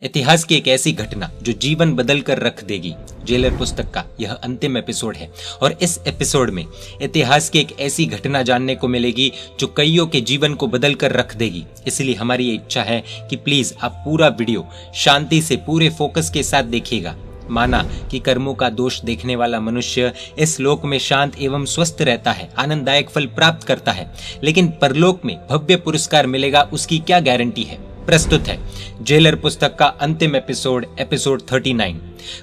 इतिहास की एक ऐसी घटना जो जीवन बदल कर रख देगी। जेलर पुस्तक का यह अंतिम एपिसोड है और इस एपिसोड में इतिहास की एक ऐसी घटना जानने को मिलेगी जो कईयों के जीवन को बदल कर रख देगी। इसलिए हमारी ये इच्छा है कि प्लीज आप पूरा वीडियो शांति से पूरे फोकस के साथ देखिएगा। माना कि कर्मों का दोष देखने वाला मनुष्य इस लोक में शांत एवं स्वस्थ रहता है, आनंददायक फल प्राप्त करता है, लेकिन परलोक में भव्य पुरस्कार मिलेगा, उसकी क्या गारंटी है। प्रस्तुत है जेलर पुस्तक का अंतिम एपिसोड 39।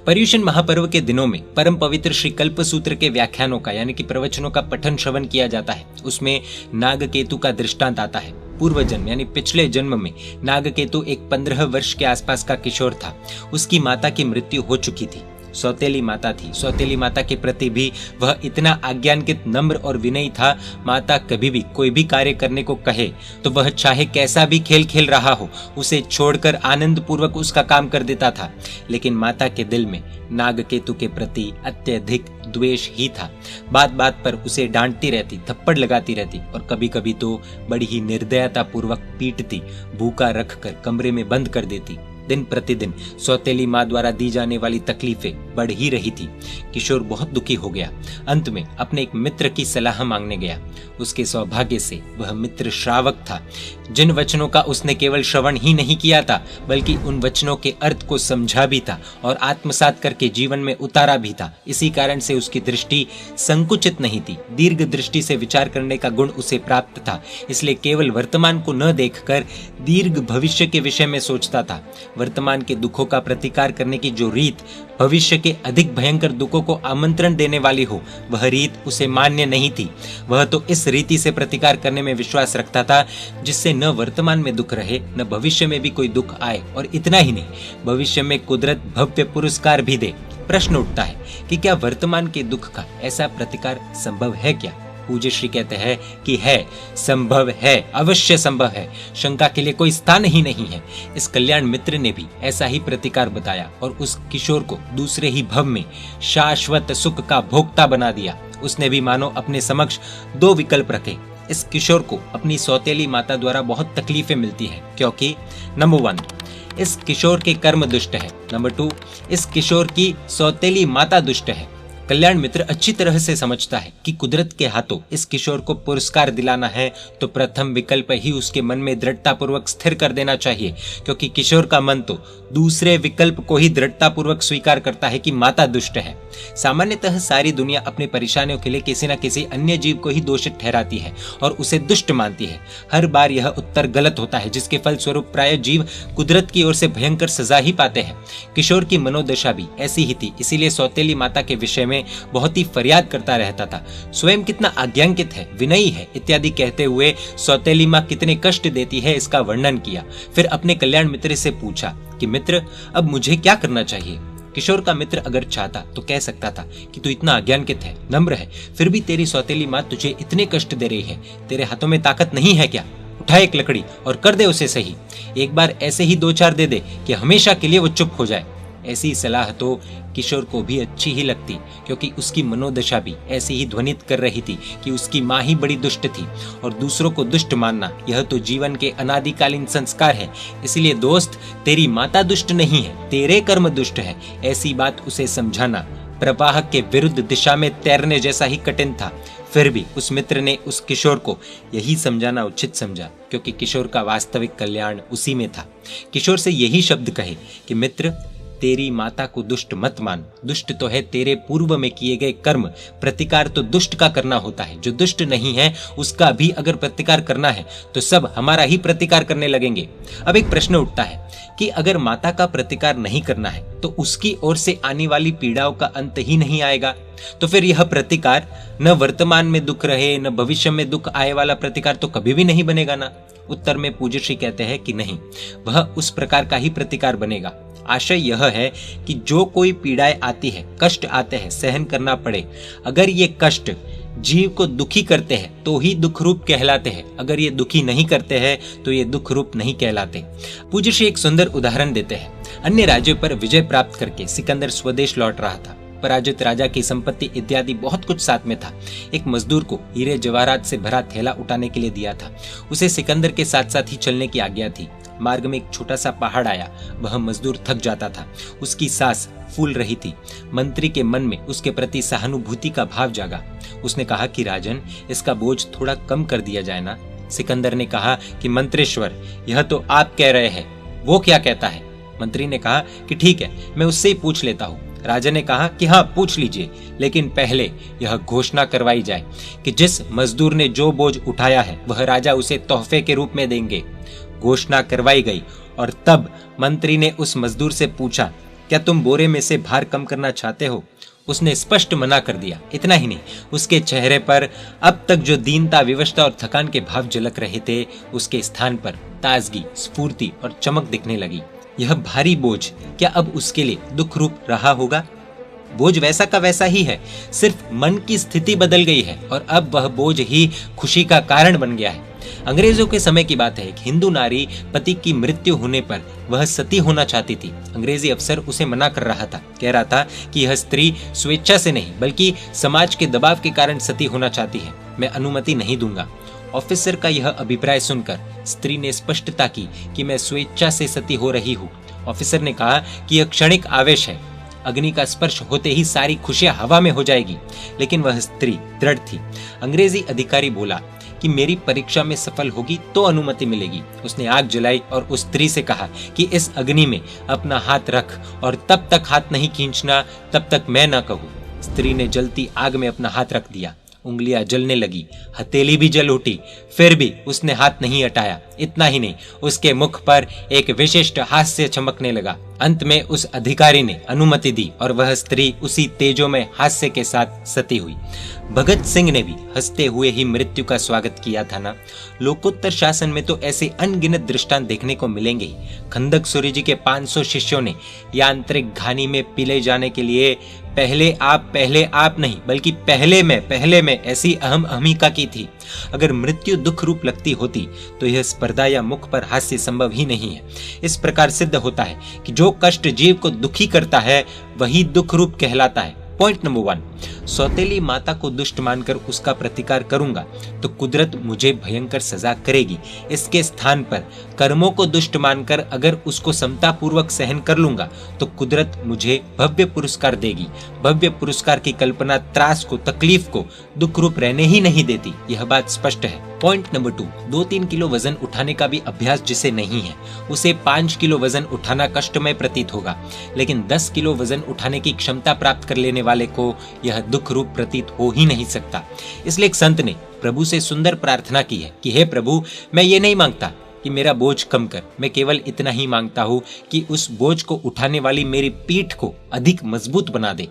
पर्युषण महापर्व के दिनों में परम पवित्र श्री कल्प सूत्र के व्याख्यानों का यानी कि प्रवचनों का पठन श्रवण किया जाता है। उसमें नागकेतु का दृष्टांत आता है। पूर्व जन्म यानी पिछले जन्म में नागकेतु एक 15 वर्ष के आसपास का किशोर था। उसकी माता की मृत्यु हो चुकी थी। सौतेली माता थी। सौतेली माता के प्रति भी वह इतना आज्ञानकित, नम्र और विनयी था। माता कभी भी कोई भी कार्य करने को कहे तो वह चाहे कैसा भी खेल खेल रहा हो उसे छोड़कर आनंद पूर्वक उसका काम कर देता था। लेकिन माता के दिल में नागकेतु के प्रति अत्यधिक द्वेष ही था। बात बात पर उसे डांटती रहती, थप्पड़ लगाती रहती और कभी कभी तो बड़ी ही निर्दयता पूर्वक पीटती, भूखा रखकर कमरे में बंद कर देती। दिन प्रतिदिन सौतेली माँ द्वारा दी जाने वाली तकलीफें बढ़ ही रही थी। किशोर बहुत दुखी हो गया। अंत में अपने एक मित्र की सलाह मांगने गया। उसके सौभाग्य से वह मित्र श्रावक था। जिन वचनों का उसने केवल श्रवण ही नहीं किया था बल्कि उन वचनों के अर्थ को समझा भी था और आत्मसात करके जीवन में उतारा भी था। इसी कारण से उसकी दृष्टि संकुचित नहीं थी, दीर्घ दृष्टि से विचार करने का गुण उसे प्राप्त था। इसलिए केवल वर्तमान को न देखकर दीर्घ भविष्य के विषय में सोचता था। वर्तमान के दुखों का प्रतिकार करने की जो रीत भविष्य के अधिक भयंकर दुखों को आमंत्रण देने वाली हो, वह रीत उसे मान्य नहीं थी। वह तो इस रीति से प्रतिकार करने में विश्वास रखता था जिससे न वर्तमान में दुख रहे न भविष्य में भी कोई दुख आए, और इतना ही नहीं, भविष्य में कुदरत भव्य पुरस्कार भी दे। प्रश्न उठता है कि क्या वर्तमान के दुख का ऐसा प्रतिकार संभव है क्या? पूज्य श्री कहते हैं कि है, संभव है, अवश्य संभव है, शंका के लिए कोई स्थान ही नहीं है। इस कल्याण मित्र ने भी ऐसा ही प्रतिकार बताया और उस किशोर को दूसरे ही भव में शाश्वत सुख का भोक्ता बना दिया। उसने भी मानो अपने समक्ष दो विकल्प रखे। इस किशोर को अपनी सौतेली माता द्वारा बहुत तकलीफें मिलती है क्योंकि नंबर 1, इस किशोर के कर्म दुष्ट है। नंबर 2, इस किशोर की सौतेली माता दुष्ट है। कल्याण मित्र अच्छी तरह से समझता है कि कुदरत के हाथों इस किशोर को पुरस्कार दिलाना है तो प्रथम विकल्प ही उसके मन में दृढ़ता पूर्वक स्थिर कर देना चाहिए, क्योंकि किशोर का मन तो दूसरे विकल्प को ही दृढ़ता पूर्वक स्वीकार करता है कि माता दुष्ट है। सामान्यतः सारी दुनिया अपनी परेशानियों के लिए किसी न किसी अन्य जीव को ही दोषित ठहराती है और उसे दुष्ट मानती है। हर बार यह उत्तर गलत होता है, जिसके फल स्वरूप प्राय जीव कुदरत की ओर से भयंकर सजा ही पाते हैं। किशोर की मनोदशा भी ऐसी ही थी, इसीलिए सौतेली माता के विषय में बहुत ही फरियाद करता रहता था। स्वयं कितना आज्ञानकित है, विनयी है इत्यादि कहते हुए सौतेली माँ कितने कष्ट देती है इसका वर्णन किया। फिर अपने कल्याण मित्र से पूछा कि मित्र, अब मुझे क्या करना चाहिए? किशोर का मित्र अगर चाहता तो कह सकता था कि तू इतना अज्ञानकित है, नम्र है, फिर भी तेरी सौतेली माँ तुझे इतने कष्ट दे रही है, तेरे हाथों में ताकत नहीं है क्या? उठा एक लकड़ी और कर दे उसे सही। एक बार ऐसे ही 2-4 दे दे कि हमेशा के लिए वो चुप हो जाए। ऐसी सलाह तो किशोर को भी अच्छी ही लगती, क्योंकि उसकी मनोदशा भी ऐसी ही ध्वनित कर रही थी कि उसकी माँ ही बड़ी दुष्ट थी और दूसरों को दुष्ट मानना यह तो जीवन के अनादिकालीन संस्कार है। इसलिए दोस्त, तेरी माता दुष्ट नहीं है, तेरे कर्म दुष्ट है। ऐसी बात उसे समझाना प्रवाह के विरुद्ध दिशा में तैरने जैसा ही कठिन था। फिर भी उस मित्र ने उस किशोर को यही समझाना उचित समझा, क्योंकि किशोर का वास्तविक कल्याण उसी में था। किशोर से यही शब्द कहे कि मित्र, तेरी माता को दुष्ट मत मान। दुष्ट तो है तेरे पूर्व में किए गए कर्म, प्रतिकार तो दुष्ट का करना होता है। जो दुष्ट नहीं है उसका भी अगर प्रतिकार करना है तो सब हमारा ही प्रतिकार करने लगेंगे। अब एक प्रश्न उठता है कि अगर माता का प्रतिकार नहीं करना है तो उसकी ओर से आने वाली पीड़ाओं का अंत ही नहीं आएगा, तो फिर यह प्रतिकार न वर्तमान में दुख रहे न भविष्य में दुख आए वाला प्रतिकार तो कभी भी नहीं बनेगा ना। उत्तर में पूज्य श्री कहते हैं कि नहीं, वह उस प्रकार का ही प्रतिकार बनेगा। आशय यह है कि जो कोई पीड़ाएं आती है, कष्ट आते हैं, सहन करना पड़े, अगर ये कष्ट जीव को दुखी करते हैं तो ही दुख रूप कहलाते हैं, अगर ये दुखी नहीं करते हैं तो ये दुख रूप नहीं कहलाते। पूज्य श्री एक सुंदर उदाहरण देते हैं। अन्य राज्यों पर विजय प्राप्त करके सिकंदर स्वदेश लौट रहा था। पराजित राजा की संपत्ति इत्यादि बहुत कुछ साथ में था। एक मजदूर को हीरे जवाहरात से भरा थैला उठाने के लिए दिया था। उसे सिकंदर के साथ साथ ही चलने की आज्ञा थी। मार्ग में एक छोटा सा पहाड़ आया। वह मजदूर थक जाता था, उसकी सांस फूल रही थी। मंत्री के मन में उसके प्रति सहानुभूति का भाव जागा। उसने कहा कि राजन, इसका बोझ थोड़ा कम कर दिया जाए ना। सिकंदर ने कहा कि मंत्रेश्वर, यह तो आप कह रहे हैं, वो क्या कहता है? मंत्री ने कहा कि ठीक है, मैं उससे ही पूछ लेता हूँ। राजा ने कहा कि हाँ, पूछ लीजिए, लेकिन पहले यह घोषणा करवाई जाए कि जिस मजदूर ने जो बोझ उठाया है वह राजा उसे तोहफे के रूप में देंगे। घोषणा करवाई गई और तब मंत्री ने उस मजदूर से पूछा, क्या तुम बोरे में से भार कम करना चाहते हो? उसने स्पष्ट मना कर दिया। इतना ही नहीं, उसके चेहरे पर अब तक जो दीनता, विवशता और थकान के भाव झलक रहे थे, उसके स्थान पर ताजगी, स्फूर्ति और चमक दिखने लगी। यह भारी बोझ क्या अब उसके लिए दुख रूप रहा होगा? बोझ वैसा का वैसा ही है, सिर्फ मन की स्थिति बदल गई है और अब वह बोझ ही खुशी का कारण बन गया है। अंग्रेजों के समय की बात है, एक हिंदू नारी पति की मृत्यु होने पर वह सती होना चाहती थी। अंग्रेजी अफसर उसे मना कर रहा था, कह रहा था कि यह स्त्री स्वेच्छा से नहीं बल्कि समाज के दबाव के कारण सती होना चाहती है, मैं अनुमति नहीं दूंगा। ऑफिसर का यह अभिप्राय सुनकर स्त्री ने स्पष्टता की कि मैं स्वेच्छा से सती हो रही हूँ। ऑफिसर ने कहा कि यह क्षणिक आवेश है, अग्नि का स्पर्श होते ही सारी खुशियां हवा में हो जाएगी। लेकिन वह स्त्री दृढ़ थी। अंग्रेजी अधिकारी बोला कि मेरी परीक्षा में सफल होगी तो अनुमति मिलेगी। उसने आग जलाई और उस स्त्री से कहा कि इस अग्नि में अपना हाथ रख और तब तक हाथ नहीं खींचना तब तक मैं न कहूँ। स्त्री ने जलती आग में अपना हाथ रख दिया, उंगलियां जलने लगी, हथेली भी जल उठी, फिर भी उसने हाथ नहीं हटाया। इतना ही नहीं, उसके मुख पर एक विशिष्ट हास्य चमकने लगा। अंत में उस अधिकारी ने अनुमति दी और वह स्त्री उसी तेजोमय हास्य के साथ सती हुई। भगत सिंह ने भी हंसते हुए ही मृत्यु का स्वागत किया था ना। लोकोत्तर शासन में तो ऐसे अनगिनत दृष्टांत देखने को मिलेंगे ही। खंदक सूरी जी के 500 शिष्यों ने यांत्रिक घानी में पीले जाने के लिए पहले आप नहीं बल्कि पहले मैं ऐसी अहम अहमिका की थी। अगर मृत्यु दुख रूप लगती होती तो यह स्पर्धा या मुख पर हास्य संभव ही नहीं है। इस प्रकार सिद्ध होता है कि जो कष्ट जीव को दुखी करता है वही दुख रूप कहलाता है। पॉइंट नंबर 1, सौतेली माता को दुष्ट मानकर उसका प्रतिकार करूंगा तो कुदरत मुझे भयंकर सजा करेगी। इसके स्थान पर कर्मों को दुष्ट मानकर अगर उसको समता पूर्वक सहन कर लूंगा तो कुदरत मुझे भव्य पुरस्कार देगी। भव्य पुरस्कार की कल्पना त्रास को, तकलीफ को दुख रूप रहने ही नहीं देती। यह बात स्पष्ट है। पॉइंट नंबर 2, 2-3 किलो वजन उठाने का भी अभ्यास जिसे नहीं है उसे 5 किलो वजन उठाना कष्टमय प्रतीत होगा, लेकिन 10 किलो वजन उठाने की क्षमता प्राप्त कर लेने वाले को यह दुख रूप प्रतीत हो ही नहीं सकता। इसलिए एक संत ने प्रभु से सुंदर प्रार्थना की है कि हे प्रभु, मैं ये नहीं मांगता कि मेरा बोझ कम कर, मैं केवल इतना ही मांगता हूँ कि उस बोझ को उठाने वाली मेरी पीठ को अधिक मजबूत बना दे।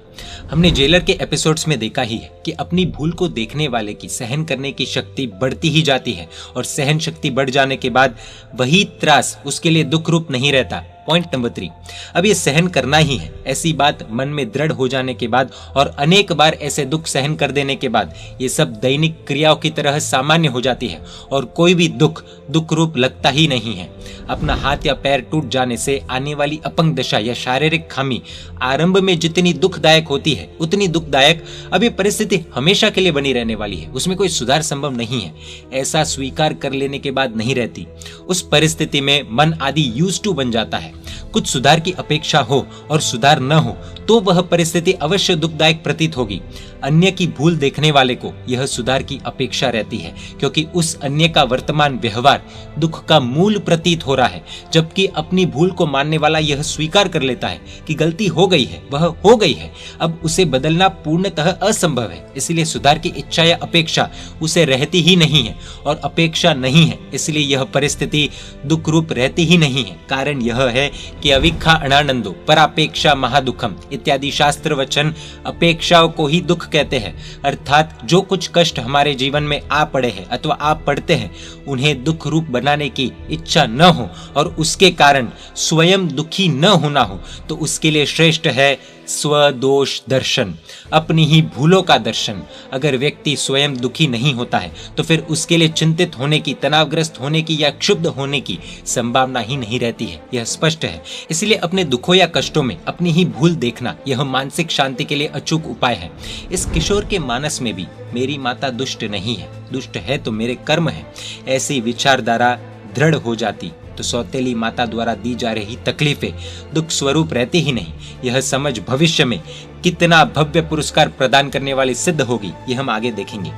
हमने जेलर के एपिसोड्स में देखा ही है कि अपनी भूल को देखने वाले की सहन करने की शक्ति बढ़ती ही जाती है और सहन शक्ति बढ़ जाने के बाद वही त्रास उसके लिए दुख रूप नहीं रहता। पॉइंट नंबर 3, अब ये सहन करना ही है, ऐसी बात मन में दृढ़ हो जाने के बाद और अनेक बार ऐसे दुख सहन कर देने के बाद ये सब दैनिक क्रियाओं की तरह सामान्य हो जाती है और कोई भी दुख रूप लगता ही नहीं है। अपना हाथ या पैर टूट जाने से आने वाली अपंग दशा या शारीरिक खामी आरंभ में जितनी दुखदायक होती है उतनी दुखदायक अब ये परिस्थिति हमेशा के लिए बनी रहने वाली है, उसमें कोई सुधार संभव नहीं है। ऐसा स्वीकार कर लेने के बाद नहीं रहती। उस परिस्थिति में मन आदि यूज्ड टू बन जाता है। कुछ सुधार की अपेक्षा हो और सुधार न हो तो वह परिस्थिति अवश्य दुखदायक प्रतीत होगी। अन्य की भूल देखने वाले को यह सुधार की अपेक्षा रहती है क्योंकि उस अन्य का वर्तमान व्यवहार दुख का मूल प्रतीत हो रहा है, जबकि अपनी भूल को मानने वाला यह स्वीकार कर लेता है कि गलती हो गई है, वह हो गई है, अब उसे बदलना पूर्णतः असंभव है। इसलिए सुधार की इच्छा या अपेक्षा उसे रहती ही नहीं है और अपेक्षा नहीं है इसलिए यह परिस्थिति दुख रूप रहती ही नहीं है। कारण यह है कि अविखा अनानंदो परापेक्षा महादुखम इत्यादि शास्त्र वचन अपेक्षाओं को ही दुख कहते हैं। अर्थात जो कुछ कष्ट हमारे जीवन में आ पड़े हैं अथवा आप पढ़ते हैं उन्हें दुख रूप बनाने की इच्छा न हो और उसके कारण स्वयं दुखी न होना हो तो उसके लिए श्रेष्ठ है स्वदोष दर्शन, अपनी ही भूलों का दर्शन। अगर व्यक्ति स्वयं दुखी नहीं होता है तो फिर उसके लिए चिंतित होने की, तनावग्रस्त होने की या क्षुब्ध होने की संभावना ही नहीं रहती है, यह स्पष्ट है। इसलिए अपने दुखों या कष्टों में अपनी ही भूल देखना यह मानसिक शांति के लिए अचूक उपाय है। इस किशोर के मानस में भी मेरी माता दुष्ट नहीं है, दुष्ट है तो मेरे कर्म है, ऐसी विचारधारा दृढ़ हो जाती तो सौतेली माता द्वारा दी जा रही तकलीफें दुख स्वरूप रहती ही नहीं, यह समझ भविष्य में कितना भव्य पुरस्कार प्रदान करने वाली सिद्ध होगी, ये हम आगे देखेंगे।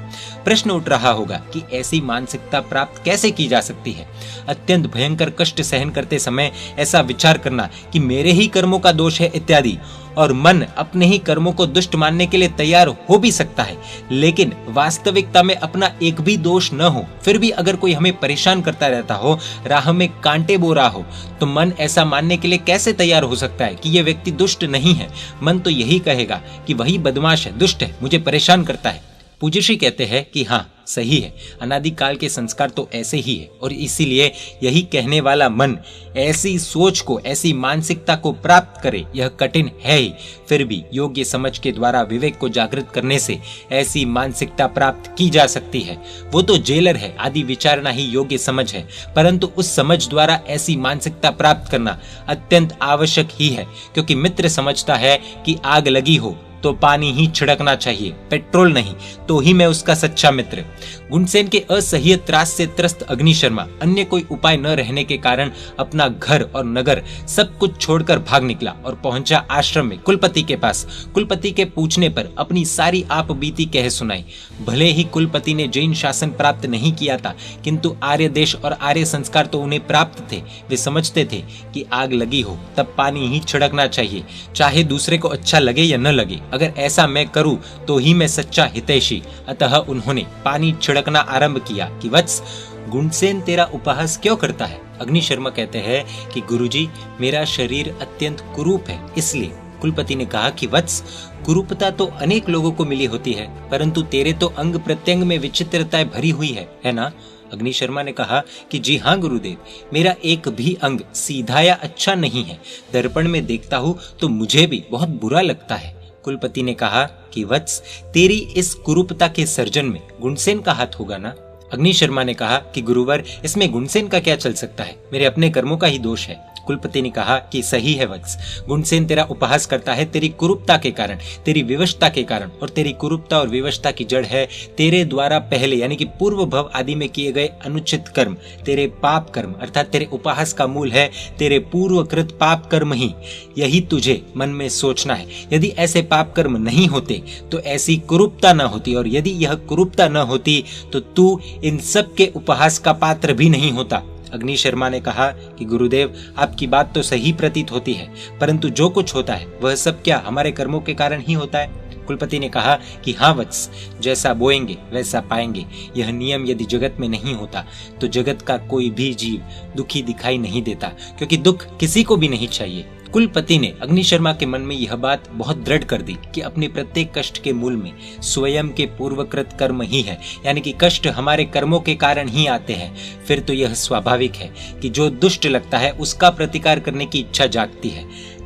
प्रश्न उठ रहा होगा कि ऐसी मानसिकता प्राप्त कैसे की जा सकती है। अत्यंत भयंकर कष्ट सहन करते समय ऐसा विचार करना कि मेरे ही कर्मों का दोष है इत्यादि, और मन अपने ही कर्मों को दुष्ट मानने के लिए तैयार हो भी सकता है, लेकिन वास्तविकता में अपना एक भी दोष न हो, फिर भी अगर कोई हमें परेशान करता रहता हो, राह में कांटे बो रहा हो, तो मन ऐसा मानने के लिए कैसे तैयार हो सकता है कि यह व्यक्ति दुष्ट नहीं है। मन तो यही कहेगा कि वही बदमाश है, दुष्ट है, मुझे परेशान करता है। पूज्य श्री कहते हैं कि हाँ, सही है, अनादिकाल के संस्कार तो ऐसे ही है, और इसीलिए यही कहने वाला मन ऐसी सोच को, ऐसी मानसिकता को प्राप्त करे, यह कठिन है ही। फिर भी योग्य समझ के द्वारा विवेक को जागृत करने से ऐसी मानसिकता प्राप्त की जा सकती है। वो तो जेलर है, आदि विचारना ही योग्य समझ है, परंतु उस समझ द्वारा ऐसी मानसिकता प्राप्त करना अत्यंत आवश्यक ही है, क्योंकि मित्र समझता है कि आग लगी हो तो पानी ही छिड़कना चाहिए, पेट्रोल नहीं, तो ही मैं उसका सच्चा मित्र। गुणसेन के असह्य त्रास से त्रस्त अग्नि शर्मा अन्य कोई उपाय न रहने के कारण अपना घर और नगर सब कुछ छोड़कर भाग निकला और पहुंचा आश्रम में कुलपति के पास। कुलपति के पूछने पर अपनी सारी आप बीती कह सुनाई। भले ही कुलपति ने जैन शासन प्राप्त नहीं किया था, किंतु आर्य देश और आर्य संस्कार तो उन्हें प्राप्त थे। वे समझते थे कि आग लगी हो तब पानी ही छिड़कना चाहिए, चाहे दूसरे को अच्छा लगे या न लगे। अगर ऐसा मैं करूं तो ही मैं सच्चा हितैषी। अतः उन्होंने पानी छिड़कना आरंभ किया कि वत्स, गुणसेन तेरा उपहास क्यों करता है। अग्नि शर्मा कहते हैं कि गुरुजी, मेरा शरीर अत्यंत कुरूप है, इसलिए। कुलपति ने कहा कि वत्स, कुरूपता तो अनेक लोगों को मिली होती है, परंतु तेरे तो अंग प्रत्यंग में विचित्रताएं भरी हुई है ना। अग्नि शर्मा ने कहा कि जी हाँ गुरुदेव, मेरा एक भी अंग सीधा या अच्छा नहीं है। दर्पण में देखता हूँ तो मुझे भी बहुत बुरा लगता है। कुलपति ने कहा कि वत्स, तेरी इस कुरूपता के सर्जन में गुणसेन का हाथ होगा ना। अग्नि शर्मा ने कहा कि गुरुवर, इसमें गुणसेन का क्या चल सकता है, मेरे अपने कर्मों का ही दोष है। कुलपति ने कहा कि सही है वत्स, गुणसेन तेरा उपहास करता है तेरी कुरूपता के कारण, तेरी विवशता के कारण, और तेरी कुरूपता और विवशता की जड़ है तेरे द्वारा पहले यानी कि पूर्व भव आदि में किए गए अनुचित कर्म, तेरे पाप कर्म, अर्थात तेरे उपहास का मूल है तेरे पूर्वकृत पाप कर्म ही। यही तुझे मन में सोचना है। यदि ऐसे पाप कर्म नहीं होते तो ऐसी कुरूपता न होती, और यदि यह कुरूपता न होती तो तू इन सब के उपहास का पात्र भी नहीं होता। अग्नि शर्मा ने कहा कि गुरुदेव, आपकी बात तो सही प्रतीत होती है, परंतु जो कुछ होता है वह सब क्या हमारे कर्मों के कारण ही होता है। कुलपति ने कहा कि हाँ वत्स, जैसा बोएंगे वैसा पाएंगे। यह नियम यदि जगत में नहीं होता तो जगत का कोई भी जीव दुखी दिखाई नहीं देता, क्योंकि दुख किसी को भी नहीं चाहिए। कुलपति ने अग्नि शर्मा के मन में यह बात बहुत दृढ़ कर दी कि अपने प्रत्येक कष्ट के मूल में स्वयं के पूर्वकृत कर्म ही है, यानी कि कष्ट हमारे कर्मों के कारण ही आते हैं। फिर तो यह स्वाभाविक है कि जो दुष्ट लगता है उसका प्रतिकार करने की इच्छा जागती है।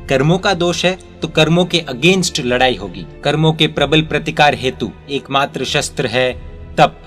कर्मों का दोष है तो कर्मों के अगेंस्ट लड़ाई होगी। कर्मों के प्रबल प्रतिकार हेतु एकमात्र शस्त्र है तप।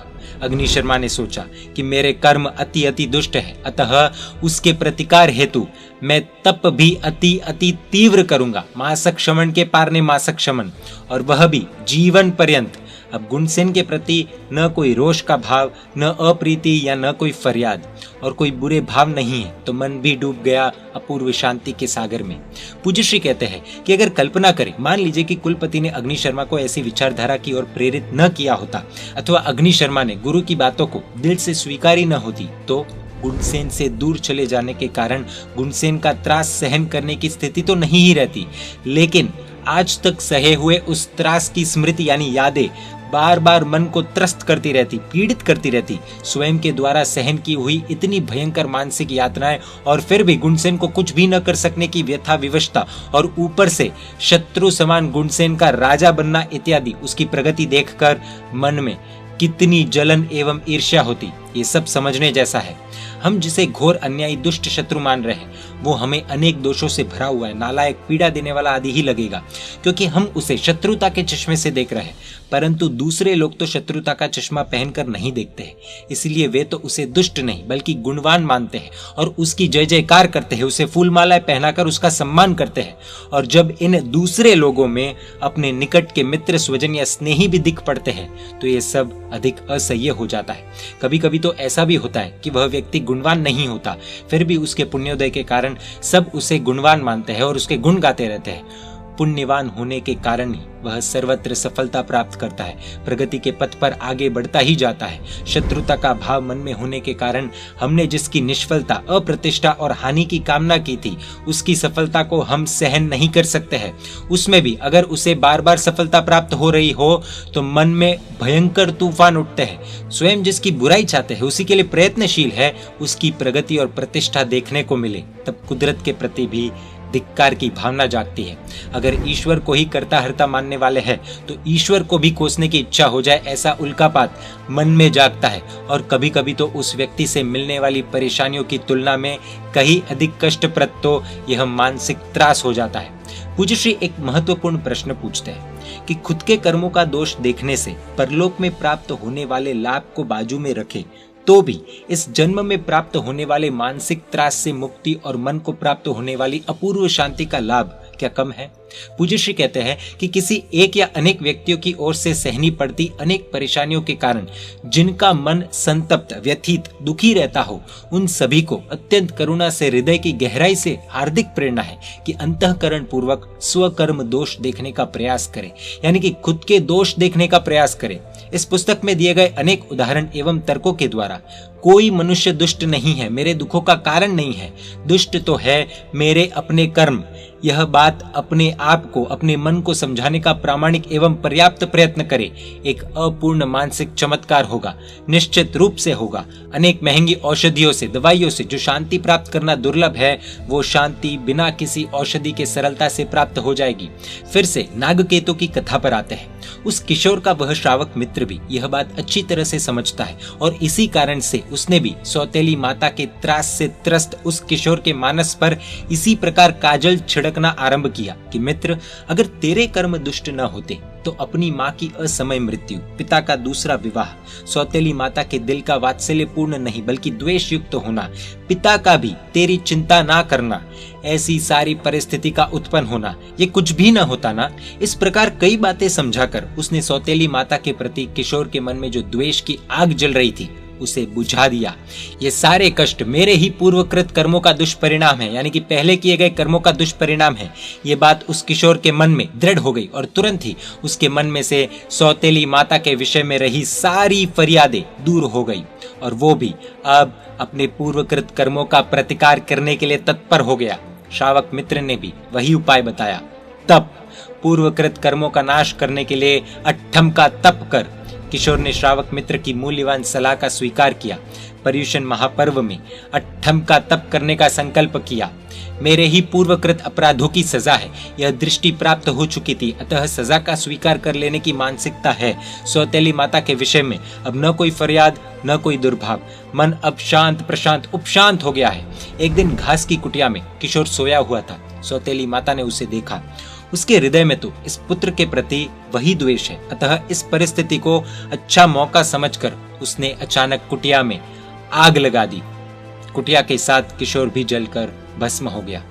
अग्नि शर्मा ने सोचा कि मेरे कर्म अति अति दुष्ट है, अतः उसके प्रतिकार हेतु मैं तप भी अति अति तीव्र करूंगा। मासक शमन के पार ने मासक शमन, और वह भी जीवन पर्यंत। अब गुणसेन के प्रति न कोई रोष का भाव, न अप्रीति या न कोई फरियाद, और कोई बुरे भाव नहीं है, तो मन भी डूब गया अपूर्व शांति के सागर में। पूज्य श्री कहते हैं कि अगर कल्पना करें, मान लीजिए कि कुलपति ने अग्नि शर्मा को ऐसी विचारधारा की ओर प्रेरित न किया होता, अथवा अग्नि शर्मा ने गुरु की बातों को दिल से स्वीकारी न होती, तो गुणसेन से दूर चले जाने के कारण गुणसेन का त्रास सहन करने की स्थिति तो नहीं ही रहती, लेकिन आज तक सहे हुए उस त्रास की स्मृति यानी यादें बार बार मन को त्रस्त करती रहती, पीड़ित करती रहती। स्वयं के द्वारा सहन की हुई इतनी भयंकर मानसिक यातनाएं, और फिर भी गुणसेन को कुछ भी न कर सकने की व्यथा विवशता, और ऊपर से शत्रु समान गुणसेन का राजा बनना इत्यादि, उसकी प्रगति देखकर मन में कितनी जलन एवं ईर्ष्या होती, ये सब समझने जैसा है। हम जिसे घोर अन्यायी दुष्ट शत्रु मान रहे हैं, वो हमें अनेक दोषों से भरा हुआ है, नालायक, पीड़ा देने वाला आदि ही लगेगा, क्योंकि हम उसे शत्रुता के चश्मे से देख रहे हैं। परंतु दूसरे लोग तो शत्रुता का चश्मा पहनकर नहीं देखते हैं, इसलिए वे तो उसे दुष्ट नहीं बल्कि गुणवान मानते हैं और उसकी जय जयकार करते हैं, उसे फूलमालाएं पहनाकर उसका सम्मान करते हैं। और जब इन दूसरे लोगों में अपने निकट के मित्र, स्वजन या स्नेही भी दिख पड़ते हैं तो ये सब अधिक असह्य हो जाता है। कभी कभी तो ऐसा भी होता है कि वह व्यक्ति गुणवान नहीं होता, फिर भी उसके पुण्योदय के कारण सब उसे गुणवान मानते हैं और उसके गुण गाते रहते हैं। पुण्यवान होने के कारण ही वह सर्वत्र सफलता प्राप्त करता है, प्रगति के पथ पर आगे बढ़ता ही जाता है। शत्रुता का भाव मन में होने के कारण हमने जिसकी निष्फलता, अप्रतिष्ठा और हानि की कामना की थी, उसकी सफलता को हम सहन नहीं कर सकते हैं। उसमें भी अगर उसे बार बार सफलता प्राप्त हो रही हो तो मन में भयंकर तूफान उठते हैं। स्वयं जिसकी बुराई चाहते हैं, उसी के लिए प्रयत्नशील है, उसकी प्रगति और प्रतिष्ठा देखने को मिले, तब कुदरत के प्रति भी धिक्कार की भावना जागती है। अगर ईश्वर को ही कर्ता हर्ता मानने वाले हैं तो ईश्वर को भी कोसने की इच्छा हो जाए, ऐसा उल्कापात मन में जागता है। और कभी कभी तो उस व्यक्ति से मिलने वाली परेशानियों की तुलना में कहीं अधिक कष्टप्रद तो यह मानसिक त्रास हो जाता है। पूज्य श्री एक महत्वपूर्ण प्रश्न पूछते हैं कि खुद के कर्मों का दोष देखने से परलोक में प्राप्त होने वाले लाभ को बाजू में रखे तो भी इस जन्म में प्राप्त होने वाले मानसिक त्रास से मुक्ति और मन को प्राप्त होने वाली अपूर्व शांति का लाभ क्या कम है? पूज्य श्री कहते हैं कि किसी एक या अनेक व्यक्तियों की ओर से सहनी पड़ती अनेक परेशानियों के कारण जिनका मन संतप्त, व्यथित, दुखी रहता हो, उन सभी को अत्यंत करुणा से, हृदय की गहराई से हार्दिक प्रेरणा है कि अंतःकरण पूर्वक स्वकर्म दोष देखने का प्रयास करें, यानी कि खुद के दोष देखने का प्रयास करें। इस पुस्तक में दिए गए अनेक उदाहरण एवं तर्कों के द्वारा कोई मनुष्य दुष्ट नहीं है, मेरे दुखों का कारण नहीं है, दुष्ट तो है मेरे अपने कर्म। यह बात अपने आप को, अपने मन को समझाने का प्रामाणिक एवं पर्याप्त प्रयत्न करे, एक अपूर्ण मानसिक चमत्कार होगा, निश्चित रूप से होगा। अनेक महंगी औषधियों से, दवाइयों से जो शांति प्राप्त करना दुर्लभ है, वो शांति बिना किसी औषधि के सरलता से प्राप्त हो जाएगी। फिर से नागकेतु की कथा पर आते हैं। उस किशोर का वह श्रावक मित्र भी यह बात अच्छी तरह से समझता है और इसी कारण से उसने भी सौतेली माता के त्रास से त्रस्त उस किशोर के मानस पर इसी प्रकार काजल छिड़कना आरंभ किया कि मित्र, अगर तेरे कर्म दुष्ट न होते तो अपनी माँ की असमय मृत्यु, पिता का दूसरा विवाह, सौतेली माता के दिल का वात्सल्य पूर्ण नहीं बल्कि द्वेष युक्त होना, पिता का भी तेरी चिंता ना करना, ऐसी सारी परिस्थिति का उत्पन्न होना, ये कुछ भी न होता ना। इस प्रकार कई बातें समझाकर उसने सौतेली माता के प्रति किशोर के मन में जो द्वेष की आग जल रही थी उसे बुझा दिया। ये सारे कष्ट मेरे ही पूर्वकृत कर्मों का दुष्परिणाम है, यानी कि पहले किए गए कर्मों का दुष्परिणाम है। ये बात उस किशोर के मन में दृढ़ हो गई और तुरंत ही उसके मन में से सौतेली माता के विषय में रही सारी फरियादें दूर हो गई और वो भी अब अपने पूर्वकृत कर्मों का प्रतिकार करने के लिए तत्पर हो गया। श्रावक मित्र ने भी वही उपाय बताया। तप, पूर्वकृत कर्मों का नाश करने के लिए अट्ठम का तप कर। किशोर ने श्रावक मित्र की मूल्यवान सलाह का स्वीकार किया। पर्युषण महापर्व में अट्ठम का तप करने का संकल्प किया। मेरे ही पूर्वकृत अपराधों की सजा है, यह दृष्टि प्राप्त हो चुकी थी, अतः सजा का स्वीकार कर लेने की मानसिकता है। सौतेली माता के विषय में अब न कोई फरियाद, न कोई दुर्भाव, मन अब शांत, प्रशांत, उपशांत हो गया है। एक दिन घास की कुटिया में किशोर सोया हुआ था। सौतेली माता ने उसे देखा। उसके हृदय में तो इस पुत्र के प्रति वही द्वेष है, अतः इस परिस्थिति को अच्छा मौका समझकर उसने अचानक कुटिया में आग लगा दी। कुटिया के साथ किशोर भी जलकर भस्म हो गया,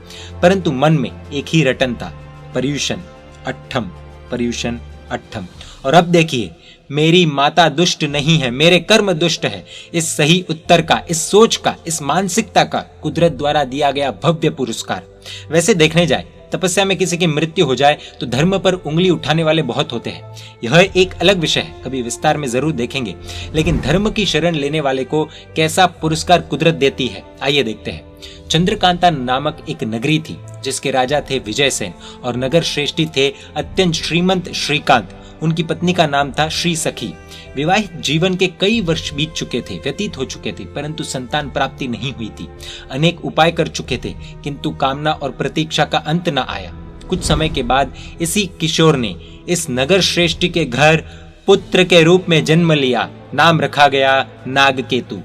परंतु मन में एक ही रटन था, पर्युषण अट्ठम, पर्युषण अट्ठम। और अब देखिए, मेरी माता दुष्ट नहीं है, मेरे कर्म दुष्ट है। इस सही उत्तर का, इस सोच का, इस मानसिकता का कुदरत द्वारा दिया गया भव्य पुरस्कार। वैसे देखने जाए, तपस्या में किसी की मृत्यु हो जाए तो धर्म पर उंगली उठाने वाले बहुत होते हैं। यह एक अलग विषय है, कभी विस्तार में जरूर देखेंगे। लेकिन धर्म की शरण लेने वाले को कैसा पुरस्कार कुदरत देती है, आइए देखते हैं। चंद्रकांता नामक एक नगरी थी जिसके राजा थे विजयसेन और नगर श्रेष्ठी थे अत्यंत श्रीमंत श्रीकांत। उनकी पत्नी का नाम था श्री सखी। विवाहित जीवन के कई वर्ष बीत चुके थे, व्यतीत हो चुके थे, परंतु संतान प्राप्ति नहीं हुई थी। अनेक उपाय कर चुके थे, किंतु कामना और प्रतीक्षा का अंत न आया। कुछ समय के बाद इसी किशोर ने इस नगर श्रेष्ठी के घर पुत्र के रूप में जन्म लिया। नाम रखा गया नागकेतु।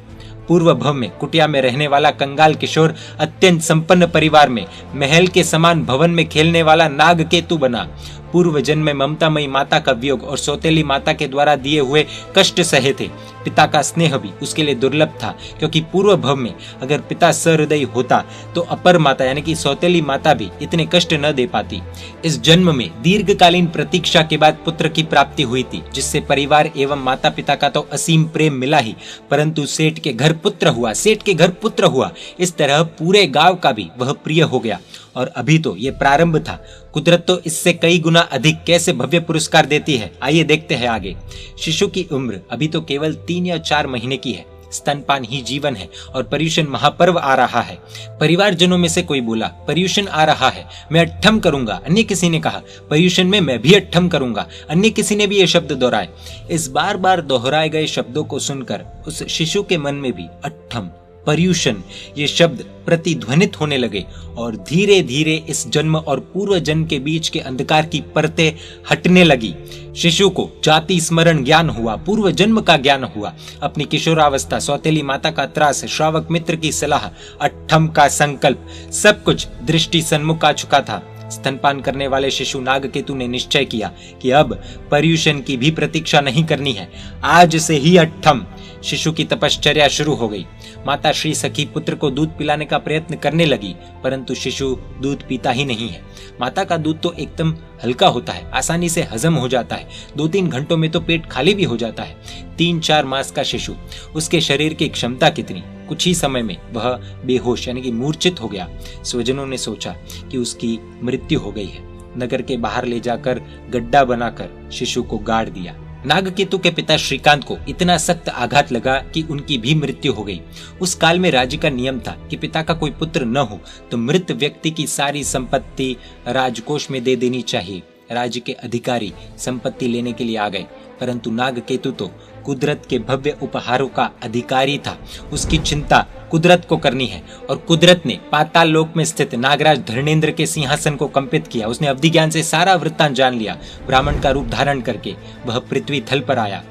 पूर्व भव में कुटिया में रहने वाला कंगाल किशोर अत्यंत संपन्न परिवार में महल के समान भवन में खेलने वाला नागकेतु बना। पूर्व जन्म में ममतामयी माता का वियोग और सौतेली माता के द्वारा दिए हुए कष्ट सहे थे। पिता का स्नेह भी उसके लिए दुर्लभ था, क्योंकि पूर्व भव में अगर पिता सहृदयी होता तो अपर माता यानी कि सौतेली माता भी इतने कष्ट न दे पाती। इस जन्म में दीर्घकालीन प्रतीक्षा के बाद पुत्र की प्राप्ति हुई थी, जिससे परिवार एवं माता पिता का तो असीम प्रेम मिला ही, परंतु सेठ के घर पुत्र हुआ, सेठ के घर पुत्र हुआ, इस तरह पूरे गांव का भी वह प्रिय हो गया। और अभी तो ये प्रारंभ था, कुदरत तो इससे कई गुना अधिक कैसे भव्य पुरस्कार देती है, आइए देखते हैं आगे। शिशु की उम्र अभी तो केवल 3 या 4 महीने की है। स्तनपान ही जीवन है और पर्युषण महापर्व आ रहा है। परिवारजनों में से कोई बोला, पर्युषण आ रहा है, मैं अट्ठम करूंगा। अन्य किसी ने कहा, पर्युषण में मैं भी अट्ठम करूंगा। अन्य किसी ने भी ये शब्द दोहराए। इस बार बार दोहराए गए शब्दों को सुनकर उस शिशु के मन में भी अट्ठम, पर्युषण ये शब्द प्रतिध्वनित होने लगे और धीरे धीरे इस जन्म और पूर्व जन्म के बीच के अंधकार की परतें हटने लगी। शिशु को जाति स्मरण ज्ञान हुआ, पूर्व जन्म का ज्ञान हुआ। अपनी किशोरावस्था, सौतेली माता का त्रास, श्रावक मित्र की सलाह, अट्ठम का संकल्प, सब कुछ दृष्टि सन्मुख आ चुका था। स्तनपान करने वाले शिशु नागकेतु ने निश्चय किया कि अब पर्युषण की भी प्रतीक्षा नहीं करनी है, आज से ही अट्ठम। शिशु की तपश्चर्या शुरू हो गई। माता श्री सखी पुत्र को दूध पिलाने का प्रयत्न करने लगी, परंतु शिशु दूध पीता ही नहीं है। माता का दूध तो एकदम हल्का होता है, आसानी से हजम हो जाता है, 2-3 घंटों में तो पेट खाली भी हो जाता है। 3-4 मास का शिशु, उसके शरीर की क्षमता कितनी, कुछ ही समय में वह बेहोश यानी कि मूर्छित हो गया। स्वजनों ने सोचा कि उसकी मृत्यु हो गई है। नगर के बाहर ले जाकर गड्ढा बनाकर शिशु को गाड़ दिया। नागकेतु के पिता श्रीकांत को इतना सख्त आघात लगा कि उनकी भी मृत्यु हो गई। उस काल में राज्य का नियम था कि पिता का कोई पुत्र न हो तो मृत व्यक्ति की सारी संपत्ति राजकोष में दे देनी चाहिए। राज्य के अधिकारी संपत्ति लेने के लिए आ गए, परंतु नागकेतु तो कुदरत के भव्य उपहारों का अधिकारी था। उसकी चिंता कुदरत को करनी है और कुदरत ने पाताल लोक में स्थित नागराज धर्मेंद्र के सिंहासन को कंपित किया। उसने अवधि ज्ञान से सारा वृत्तांत जान लिया। ब्राह्मण का रूप धारण करके वह पृथ्वी थल पर आया।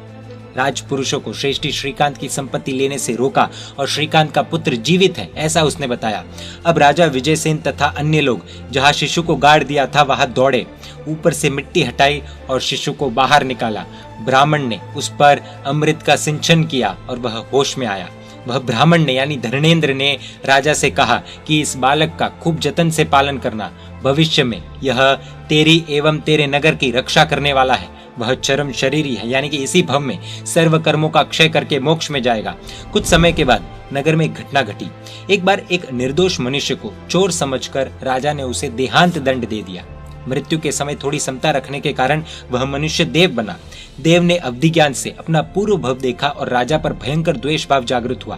राजपुरुषों को श्रेष्ठी श्रीकांत की संपत्ति लेने से रोका और श्रीकांत का पुत्र जीवित है ऐसा उसने बताया। अब राजा विजयसेन तथा अन्य लोग जहां शिशु को गाड़ दिया था वहां दौड़े, ऊपर से मिट्टी हटाई और शिशु को बाहर निकाला। ब्राह्मण ने उस पर अमृत का सिंचन किया और वह होश में आया। वह ब्राह्मण ने यानी धर्मेंद्र ने राजा से कहा कि इस बालक का खूब जतन से पालन करना, भविष्य में यह तेरी एवं तेरे नगर की रक्षा करने वाला है। वह चरम शरीरी है यानी कि इसी भव में सर्व कर्मों का क्षय करके मोक्ष में जाएगा। कुछ समय के बाद नगर में एक घटना घटी। एक बार एक निर्दोष मनुष्य को चोर समझकर राजा ने उसे देहांत दंड दे दिया। मृत्यु के समय थोड़ी समता रखने के कारण वह मनुष्य देव बना। देव ने अवधि ज्ञान से अपना पूर्व भव देखा और राजा पर भयंकर द्वेष भाव जागृत हुआ।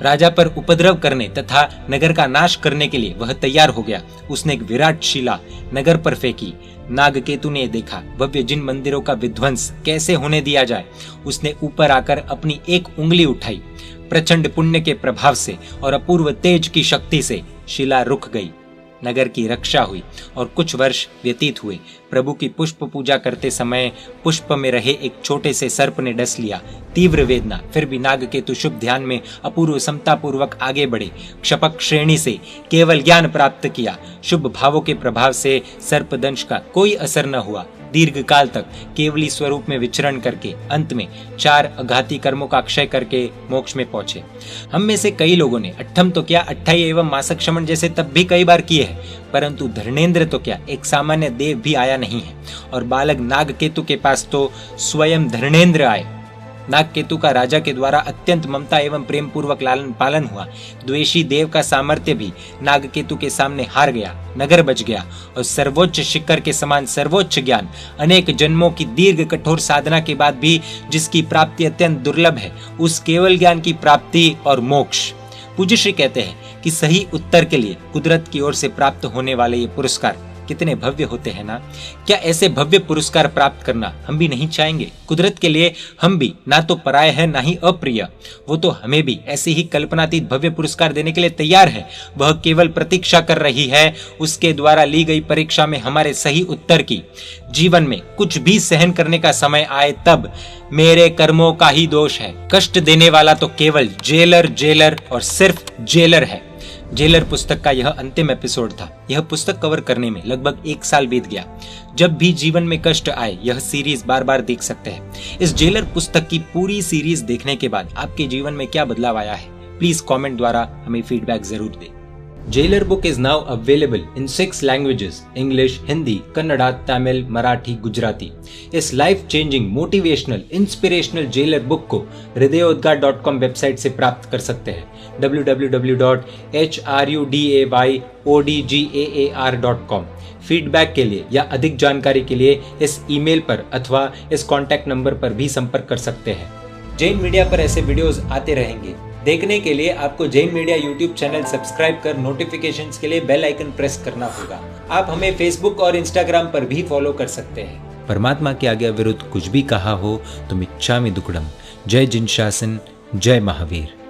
राजा पर उपद्रव करने तथा नगर का नाश करने के लिए वह तैयार हो गया। उसने एक विराट शिला नगर पर फेंकी। नागकेतु ने देखा भव्य जिन मंदिरों का विध्वंस कैसे होने दिया जाए। उसने ऊपर आकर अपनी एक उंगली उठाई। प्रचंड पुण्य के प्रभाव से और अपूर्व तेज की शक्ति से शिला रुक गई। नगर की रक्षा हुई और कुछ वर्ष व्यतीत हुए। प्रभु की पुष्प पूजा करते समय पुष्प में रहे एक छोटे से सर्प ने डस लिया। तीव्र वेदना, फिर भी नागकेतु शुभ ध्यान में अपूर्व समता पूर्वक आगे बढ़े। क्षपक श्रेणी से केवल ज्ञान प्राप्त किया। शुभ भावों के प्रभाव से सर्पदंश का कोई असर न हुआ। दीर्घ काल तक केवली स्वरूप में विचरण करके अंत में 4 अघाती कर्मों का क्षय करके मोक्ष में पहुंचे। हम में से कई लोगों ने अट्ठम तो क्या, अट्ठाई एवं मासक क्षमण जैसे तब भी कई बार किए हैं, परंतु धर्मेंद्र तो क्या, एक सामान्य देव भी आया नहीं है। और बालक नागकेतु के पास तो स्वयं धर्मेंद्र आए। नागकेतु का राजा के द्वारा अत्यंत ममता एवं प्रेम पूर्वक लालन पालन हुआ। द्वेषी देव का सामर्थ्य भी नागकेतु के सामने हार गया। नगर बच गया और सर्वोच्च शिखर के समान सर्वोच्च ज्ञान, अनेक जन्मों की दीर्घ कठोर साधना के बाद भी जिसकी प्राप्ति अत्यंत दुर्लभ है, उस केवल ज्ञान की प्राप्ति और मोक्ष। पूज्य श्री कहते हैं कि सही उत्तर के लिए कुदरत की ओर से प्राप्त होने वाले ये पुरस्कार कितने भव्य होते हैं ना। क्या ऐसे भव्य पुरस्कार प्राप्त करना हम भी नहीं चाहेंगे? कुदरत के लिए हम भी ना तो पराये हैं ना ही अप्रिय। वो तो हमें भी ऐसे ही कल्पनातीत भव्य पुरस्कार देने के लिए तैयार है। वह केवल प्रतीक्षा कर रही है उसके द्वारा ली गई परीक्षा में हमारे सही उत्तर की। जीवन में कुछ भी सहन करने का समय आए तब मेरे कर्मों का ही दोष है। कष्ट देने वाला तो केवल जेलर और सिर्फ जेलर है। जेलर पुस्तक का यह अंतिम एपिसोड था। यह पुस्तक कवर करने में लगभग 1 साल बीत गया। जब भी जीवन में कष्ट आए, यह सीरीज बार बार देख सकते हैं। इस जेलर पुस्तक की पूरी सीरीज देखने के बाद आपके जीवन में क्या बदलाव आया है, प्लीज कमेंट द्वारा हमें फीडबैक जरूर दें। Jailer book is now available in 6 languages: English, Hindi, Kannada, Tamil, Marathi, Gujarati. इस life changing motivational inspirational jailer book को hridayodgar.com वेबसाइट से प्राप्त कर सकते हैं। www.hrudayodgar.com। फीडबैक के लिए या अधिक जानकारी के लिए इस ईमेल पर अथवा इस कॉन्टैक्ट नंबर पर भी संपर्क कर सकते हैं। जैन मीडिया पर ऐसे वीडियोस आते रहेंगे। देखने के लिए आपको Jain media YouTube channel subscribe कर नोटिफिकेशंस के लिए बेल आइकन प्रेस करना होगा। आप हमें फेसबुक और इंस्टाग्राम पर भी फॉलो कर सकते हैं। परमात्मा के आज्ञा विरुद्ध कुछ भी कहा हो तो मिच्छामि दुक्कडम। जय जिन शासन, जय महावीर।